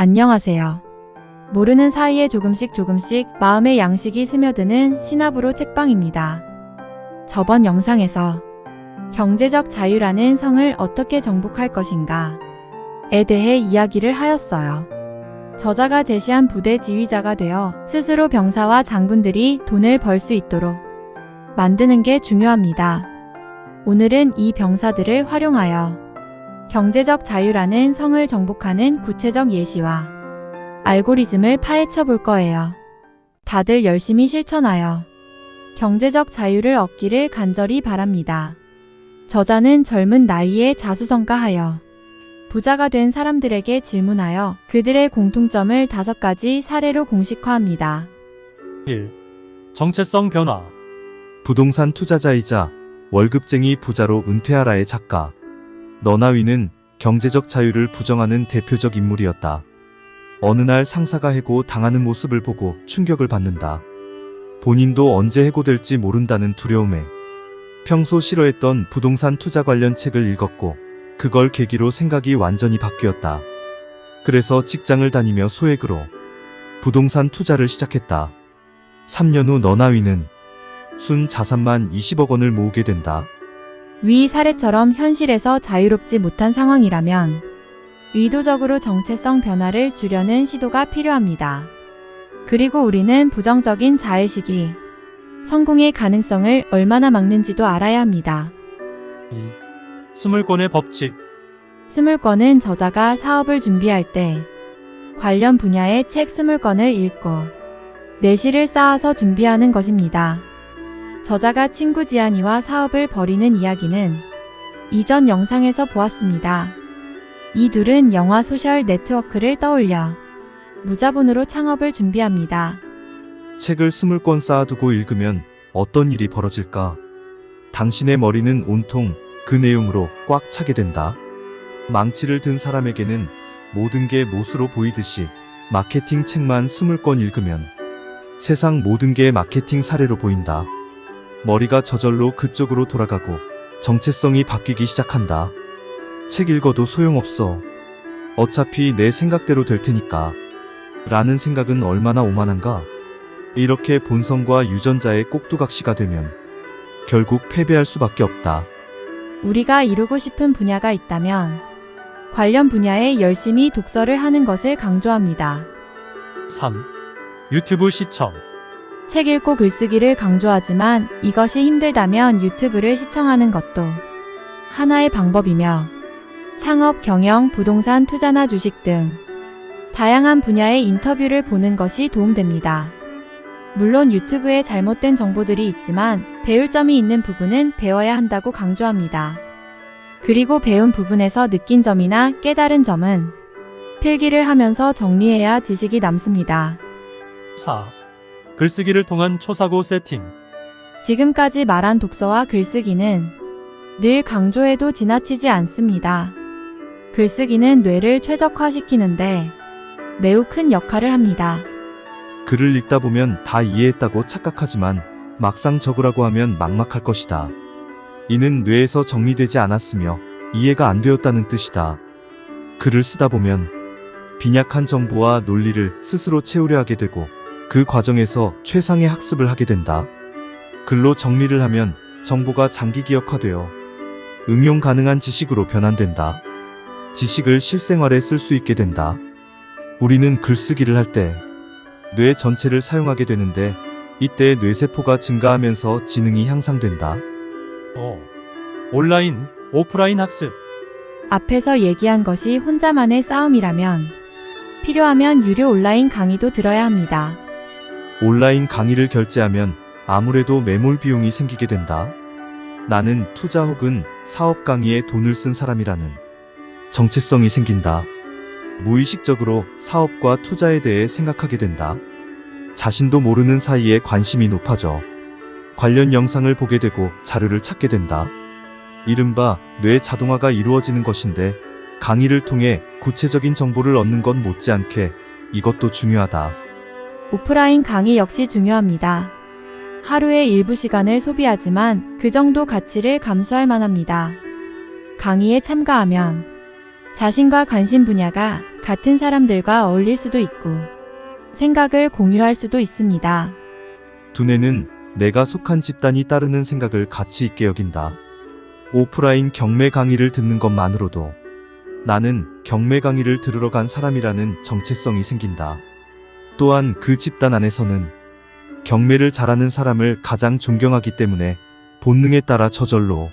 안녕하세요. 모르는 사이에 조금씩 마음의 양식이 스며드는 신압으로 책방입니다. 저번 영상에서 경제적 자유라는 성을 어떻게 정복할 것인가에 대해 이야기를 하였어요. 저자가 제시한 부대 지휘자가 되어 스스로 병사와 장군들이 돈을 벌 수 있도록 만드는 게 중요합니다. 오늘은 이 병사들을 활용하여 경제적 자유라는 성을 정복하는 구체적 예시와 알고리즘을 파헤쳐 볼 거예요. 다들 열심히 실천하여 경제적 자유를 얻기를 간절히 바랍니다. 저자는 젊은 나이에 자수성가하여 부자가 된 사람들에게 질문하여 그들의 공통점을 5가지 사례로 공식화합니다. 1. 정체성 변화. 부동산 투자자이자 월급쟁이 부자로 은퇴하라의 작가 너나위는 경제적 자유를 부정하는 대표적 인물이었다. 어느 날 상사가 해고 당하는 모습을 보고 충격을 받는다. 본인도 언제 해고될지 모른다는 두려움에 평소 싫어했던 부동산 투자 관련 책을 읽었고 그걸 계기로 생각이 완전히 바뀌었다. 그래서 직장을 다니며 소액으로 부동산 투자를 시작했다. 3년 후 너나위는 순 자산만 20억 원을 모으게 된다. 위 사례처럼 현실에서 자유롭지 못한 상황이라면 의도적으로 정체성 변화를 주려는 시도가 필요합니다. 그리고 우리는 부정적인 자의식이 성공의 가능성을 얼마나 막는지도 알아야 합니다. 2. 스물권의 법칙. 스물권은 저자가 사업을 준비할 때 관련 분야의 책 20권을 읽고 내실을 쌓아서 준비하는 것입니다. 저자가 친구 지한이와 사업을 벌이는 이야기는 이전 영상에서 보았습니다. 이 둘은 영화 소셜 네트워크를 떠올려 무자본으로 창업을 준비합니다. 책을 20권 쌓아두고 읽으면 어떤 일이 벌어질까? 당신의 머리는 온통 그 내용으로 꽉 차게 된다. 망치를 든 사람에게는 모든 게 못으로 보이듯이 마케팅 책만 20권 읽으면 세상 모든 게 마케팅 사례로 보인다. 머리가 저절로 그쪽으로 돌아가고 정체성이 바뀌기 시작한다. 책 읽어도 소용없어. 어차피 내 생각대로 될 테니까. 라는 생각은 얼마나 오만한가? 이렇게 본성과 유전자의 꼭두각시가 되면 결국 패배할 수밖에 없다. 우리가 이루고 싶은 분야가 있다면 관련 분야에 열심히 독서를 하는 것을 강조합니다. 3. 유튜브 시청. 책 읽고 글쓰기를 강조하지만 이것이 힘들다면 유튜브를 시청하는 것도 하나의 방법이며 창업, 경영, 부동산, 투자나 주식 등 다양한 분야의 인터뷰를 보는 것이 도움됩니다. 물론 유튜브에 잘못된 정보들이 있지만 배울 점이 있는 부분은 배워야 한다고 강조합니다. 그리고 배운 부분에서 느낀 점이나 깨달은 점은 필기를 하면서 정리해야 지식이 남습니다. 4. 글쓰기를 통한 초사고 세팅. 지금까지 말한 독서와 글쓰기는 늘 강조해도 지나치지 않습니다. 글쓰기는 뇌를 최적화시키는데 매우 큰 역할을 합니다. 글을 읽다 보면 다 이해했다고 착각하지만 막상 적으라고 하면 막막할 것이다. 이는 뇌에서 정리되지 않았으며 이해가 안 되었다는 뜻이다. 글을 쓰다 보면 빈약한 정보와 논리를 스스로 채우려 하게 되고 그 과정에서 최상의 학습을 하게 된다. 글로 정리를 하면 정보가 장기 기억화되어 응용 가능한 지식으로 변환된다. 지식을 실생활에 쓸 수 있게 된다. 우리는 글쓰기를 할 때 뇌 전체를 사용하게 되는데 이때 뇌세포가 증가하면서 지능이 향상된다. 5. 온라인, 오프라인 학습. 앞에서 얘기한 것이 혼자만의 싸움이라면 필요하면 유료 온라인 강의도 들어야 합니다. 온라인 강의를 결제하면 아무래도 매몰 비용이 생기게 된다. 나는 투자 혹은 사업 강의에 돈을 쓴 사람이라는 정체성이 생긴다. 무의식적으로 사업과 투자에 대해 생각하게 된다. 자신도 모르는 사이에 관심이 높아져 관련 영상을 보게 되고 자료를 찾게 된다. 이른바 뇌 자동화가 이루어지는 것인데 강의를 통해 구체적인 정보를 얻는 건 못지않게 이것도 중요하다. 오프라인 강의 역시 중요합니다. 하루에 일부 시간을 소비하지만 그 정도 가치를 감수할 만합니다. 강의에 참가하면 자신과 관심 분야가 같은 사람들과 어울릴 수도 있고 생각을 공유할 수도 있습니다. 두뇌는 내가 속한 집단이 따르는 생각을 가치 있게 여긴다. 오프라인 경매 강의를 듣는 것만으로도 나는 경매 강의를 들으러 간 사람이라는 정체성이 생긴다. 또한 그 집단 안에서는 경매를 잘하는 사람을 가장 존경하기 때문에 본능에 따라 저절로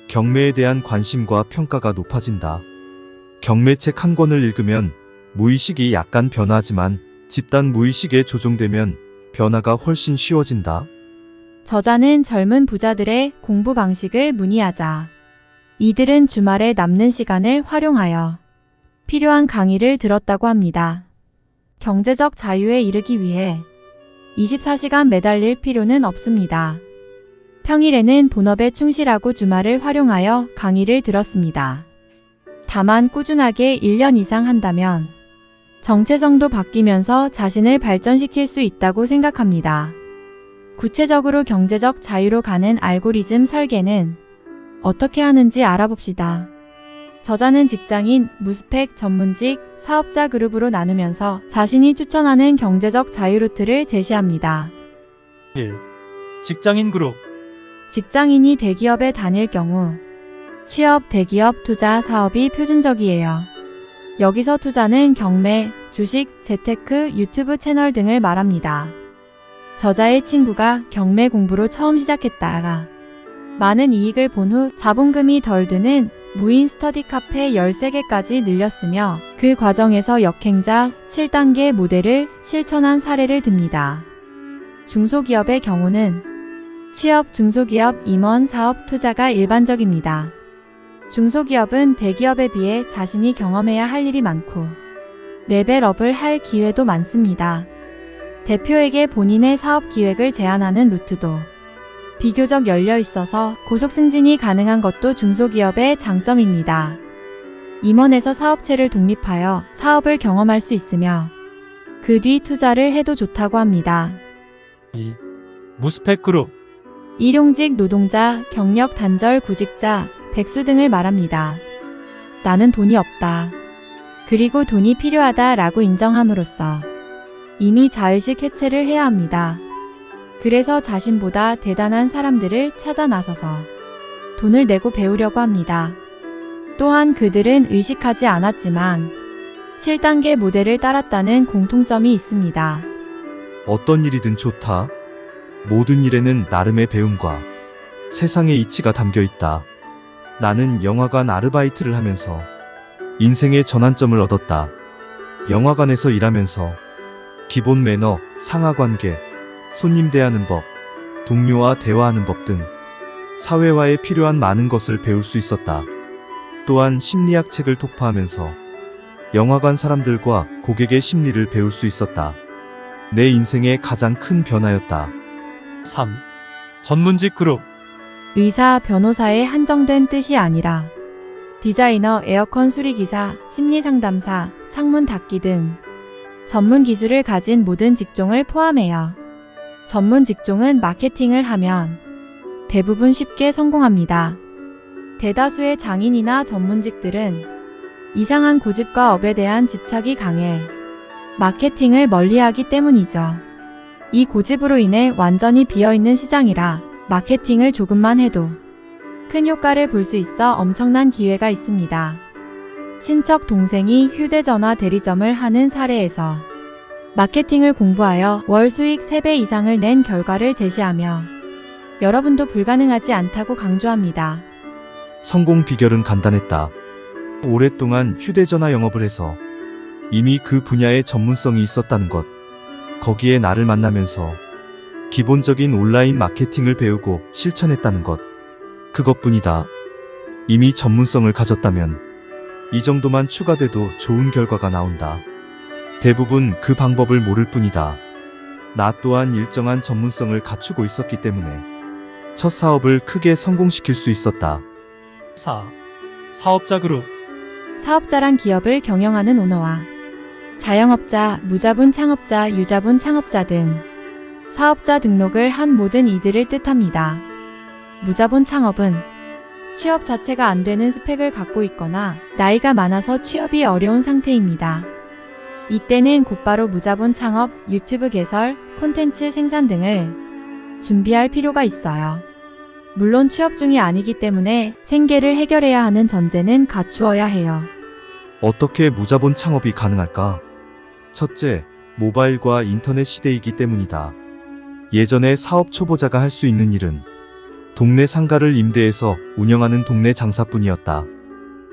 경매에 대한 관심과 평가가 높아진다. 경매책 한 권을 읽으면 무의식이 약간 변하지만 집단 무의식에 조종되면 변화가 훨씬 쉬워진다. 저자는 젊은 부자들의 공부 방식을 문의하자 이들은 주말에 남는 시간을 활용하여 필요한 강의를 들었다고 합니다. 경제적 자유에 이르기 위해 24시간 매달릴 필요는 없습니다. 평일에는 본업에 충실하고 주말을 활용하여 강의를 들었습니다. 다만 꾸준하게 1년 이상 한다면 정체성도 바뀌면서 자신을 발전시킬 수 있다고 생각합니다. 구체적으로 경제적 자유로 가는 알고리즘 설계는 어떻게 하는지 알아봅시다. 저자는 직장인, 무스펙, 전문직, 사업자 그룹으로 나누면서 자신이 추천하는 경제적 자유 루트를 제시합니다. 1. 직장인 그룹. 직장인이 대기업에 다닐 경우 취업, 대기업, 투자, 사업이 표준적이에요. 여기서 투자는 경매, 주식, 재테크, 유튜브 채널 등을 말합니다. 저자의 친구가 경매 공부로 처음 시작했다가 많은 이익을 본 후 자본금이 덜 드는 무인 스터디 카페 13개까지 늘렸으며 그 과정에서 역행자 7단계 모델을 실천한 사례를 듭니다. 중소기업의 경우는 취업, 중소기업, 임원, 사업, 투자가 일반적입니다. 중소기업은 대기업에 비해 자신이 경험해야 할 일이 많고 레벨업을 할 기회도 많습니다. 대표에게 본인의 사업 기획을 제안하는 루트도 비교적 열려 있어서 고속 승진이 가능한 것도 중소기업의 장점입니다. 임원에서 사업체를 독립하여 사업을 경험할 수 있으며 그 뒤 투자를 해도 좋다고 합니다. 2. 무스펙 그룹. 일용직 노동자, 경력 단절 구직자, 백수 등을 말합니다. 나는 돈이 없다. 그리고 돈이 필요하다 라고 인정함으로써 이미 자의식 해체를 해야 합니다. 그래서 자신보다 대단한 사람들을 찾아 나서서 돈을 내고 배우려고 합니다. 또한 그들은 의식하지 않았지만 7단계 모델을 따랐다는 공통점이 있습니다. 어떤 일이든 좋다. 모든 일에는 나름의 배움과 세상의 이치가 담겨 있다. 나는 영화관 아르바이트를 하면서 인생의 전환점을 얻었다. 영화관에서 일하면서 기본 매너, 상하관계, 손님 대하는 법, 동료와 대화하는 법 등 사회화에 필요한 많은 것을 배울 수 있었다. 또한 심리학 책을 독파하면서 영화관 사람들과 고객의 심리를 배울 수 있었다. 내 인생의 가장 큰 변화였다. 3. 전문직 그룹. 의사, 변호사의 한정된 뜻이 아니라 디자이너, 에어컨 수리기사, 심리상담사, 창문 닫기 등 전문 기술을 가진 모든 직종을 포함해요. 전문 직종은 마케팅을 하면 대부분 쉽게 성공합니다. 대다수의 장인이나 전문직들은 이상한 고집과 업에 대한 집착이 강해 마케팅을 멀리하기 때문이죠. 이 고집으로 인해 완전히 비어있는 시장이라 마케팅을 조금만 해도 큰 효과를 볼 수 있어 엄청난 기회가 있습니다. 친척 동생이 휴대전화 대리점을 하는 사례에서 마케팅을 공부하여 월 수익 3배 이상을 낸 결과를 제시하며 여러분도 불가능하지 않다고 강조합니다. 성공 비결은 간단했다. 오랫동안 휴대전화 영업을 해서 이미 그 분야의 전문성이 있었다는 것. 거기에 나를 만나면서 기본적인 온라인 마케팅을 배우고 실천했다는 것. 그것뿐이다. 이미 전문성을 가졌다면 이 정도만 추가돼도 좋은 결과가 나온다. 대부분 그 방법을 모를 뿐이다. 나 또한 일정한 전문성을 갖추고 있었기 때문에 첫 사업을 크게 성공시킬 수 있었다. 4. 사업자 그룹. 사업자란 기업을 경영하는 오너와 자영업자, 무자본 창업자, 유자본 창업자 등 사업자 등록을 한 모든 이들을 뜻합니다. 무자본 창업은 취업 자체가 안 되는 스펙을 갖고 있거나 나이가 많아서 취업이 어려운 상태입니다. 이때는 곧바로 무자본 창업, 유튜브 개설, 콘텐츠 생산 등을 준비할 필요가 있어요. 물론 취업 중이 아니기 때문에 생계를 해결해야 하는 전제는 갖추어야 해요. 어떻게 무자본 창업이 가능할까? 첫째, 모바일과 인터넷 시대이기 때문이다. 예전에 사업 초보자가 할 수 있는 일은 동네 상가를 임대해서 운영하는 동네 장사뿐이었다.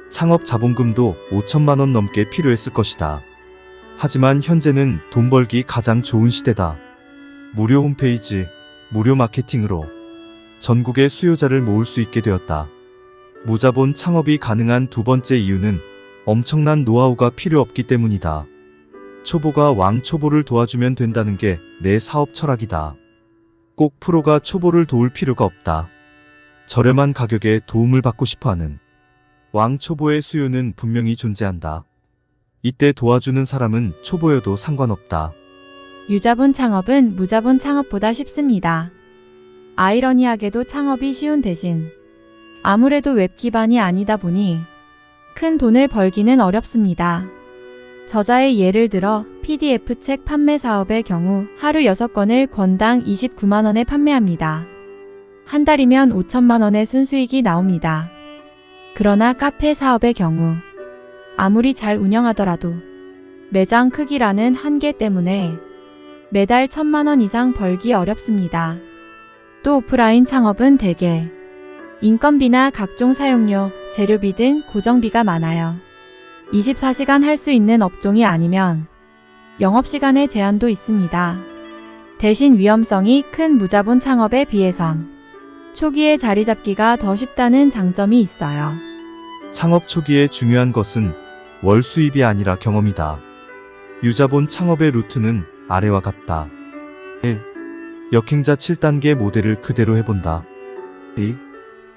창업 자본금도 5천만 원 넘게 필요했을 것이다. 하지만 현재는 돈 벌기 가장 좋은 시대다. 무료 홈페이지, 무료 마케팅으로 전국의 수요자를 모을 수 있게 되었다. 무자본 창업이 가능한 두 번째 이유는 엄청난 노하우가 필요 없기 때문이다. 초보가 왕초보를 도와주면 된다는 게 내 사업 철학이다. 꼭 프로가 초보를 도울 필요가 없다. 저렴한 가격에 도움을 받고 싶어하는 왕초보의 수요는 분명히 존재한다. 이때 도와주는 사람은 초보여도 상관없다. 유자본 창업은 무자본 창업보다 쉽습니다. 아이러니하게도 창업이 쉬운 대신 아무래도 웹 기반이 아니다 보니 큰 돈을 벌기는 어렵습니다. 저자의 예를 들어 PDF 책 판매 사업의 경우 하루 6권을 권당 29만 원에 판매합니다. 한 달이면 5천만 원의 순수익이 나옵니다. 그러나 카페 사업의 경우 아무리 잘 운영하더라도 매장 크기라는 한계 때문에 매달 1,000만 원 이상 벌기 어렵습니다. 또 오프라인 창업은 대개 인건비나 각종 사용료, 재료비 등 고정비가 많아요. 24시간 할 수 있는 업종이 아니면 영업시간에 제한도 있습니다. 대신 위험성이 큰 무자본 창업에 비해선 초기에 자리 잡기가 더 쉽다는 장점이 있어요. 창업 초기에 중요한 것은 월 수입이 아니라 경험이다. 유자본 창업의 루트는 아래와 같다. 1. 역행자 7단계 모델을 그대로 해본다. 2.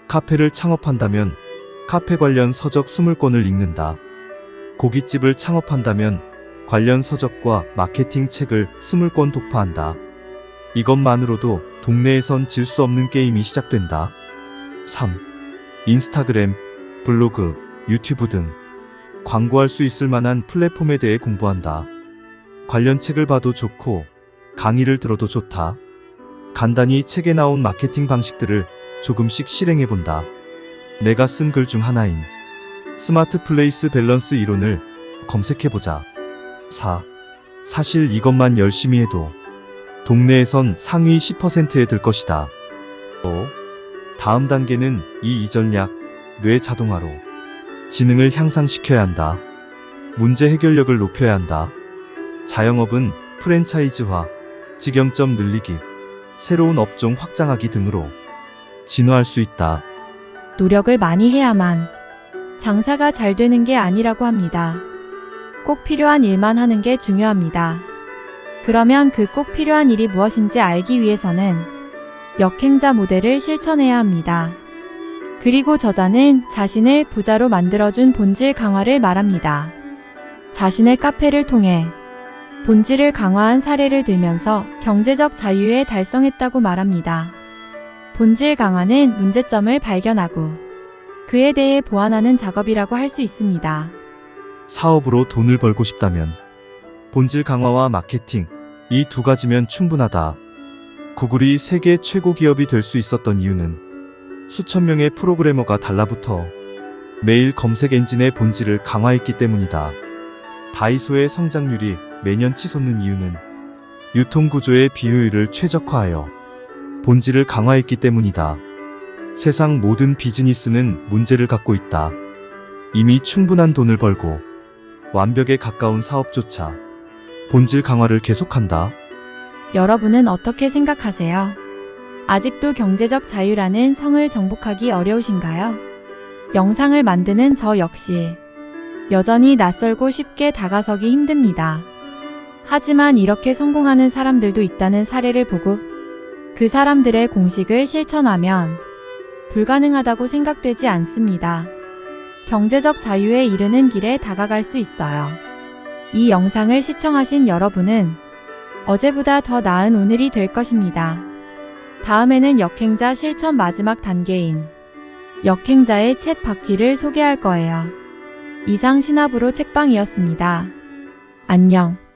카페를 창업한다면 카페 관련 서적 20권을 읽는다. 고깃집을 창업한다면 관련 서적과 마케팅 책을 20권 독파한다. 이것만으로도 동네에선 질 수 없는 게임이 시작된다. 3. 인스타그램, 블로그, 유튜브 등 광고할 수 있을 만한 플랫폼에 대해 공부한다. 관련 책을 봐도 좋고 강의를 들어도 좋다. 간단히 책에 나온 마케팅 방식들을 조금씩 실행해본다. 내가 쓴 글 중 하나인 스마트 플레이스 밸런스 이론을 검색해보자. 4. 사실 이것만 열심히 해도 동네에선 상위 10%에 들 것이다. 5. 다음 단계는 이 전략, 뇌 자동화로 지능을 향상시켜야 한다. 문제 해결력을 높여야 한다. 자영업은 프랜차이즈화, 직영점 늘리기, 새로운 업종 확장하기 등으로 진화할 수 있다. 노력을 많이 해야만 장사가 잘 되는 게 아니라고 합니다. 꼭 필요한 일만 하는 게 중요합니다. 그러면 그 꼭 필요한 일이 무엇인지 알기 위해서는 역행자 모델을 실천해야 합니다. 그리고 저자는 자신을 부자로 만들어준 본질 강화를 말합니다. 자신의 카페를 통해 본질을 강화한 사례를 들면서 경제적 자유에 달성했다고 말합니다. 본질 강화는 문제점을 발견하고 그에 대해 보완하는 작업이라고 할 수 있습니다. 사업으로 돈을 벌고 싶다면 본질 강화와 마케팅, 이 두 가지면 충분하다. 구글이 세계 최고 기업이 될 수 있었던 이유는 수천 명의 프로그래머가 달라붙어 매일 검색 엔진의 본질을 강화했기 때문이다. 다이소의 성장률이 매년 치솟는 이유는 유통구조의 비효율을 최적화하여 본질을 강화했기 때문이다. 세상 모든 비즈니스는 문제를 갖고 있다. 이미 충분한 돈을 벌고 완벽에 가까운 사업조차 본질 강화를 계속한다. 여러분은 어떻게 생각하세요? 아직도 경제적 자유라는 성을 정복하기 어려우신가요? 영상을 만드는 저 역시 여전히 낯설고 쉽게 다가서기 힘듭니다. 하지만 이렇게 성공하는 사람들도 있다는 사례를 보고 그 사람들의 공식을 실천하면 불가능하다고 생각되지 않습니다. 경제적 자유에 이르는 길에 다가갈 수 있어요. 이 영상을 시청하신 여러분은 어제보다 더 나은 오늘이 될 것입니다. 다음에는 역행자 실천 마지막 단계인 역행자의 챗 바퀴를 소개할 거예요. 이상 신압으로 책방이었습니다. 안녕.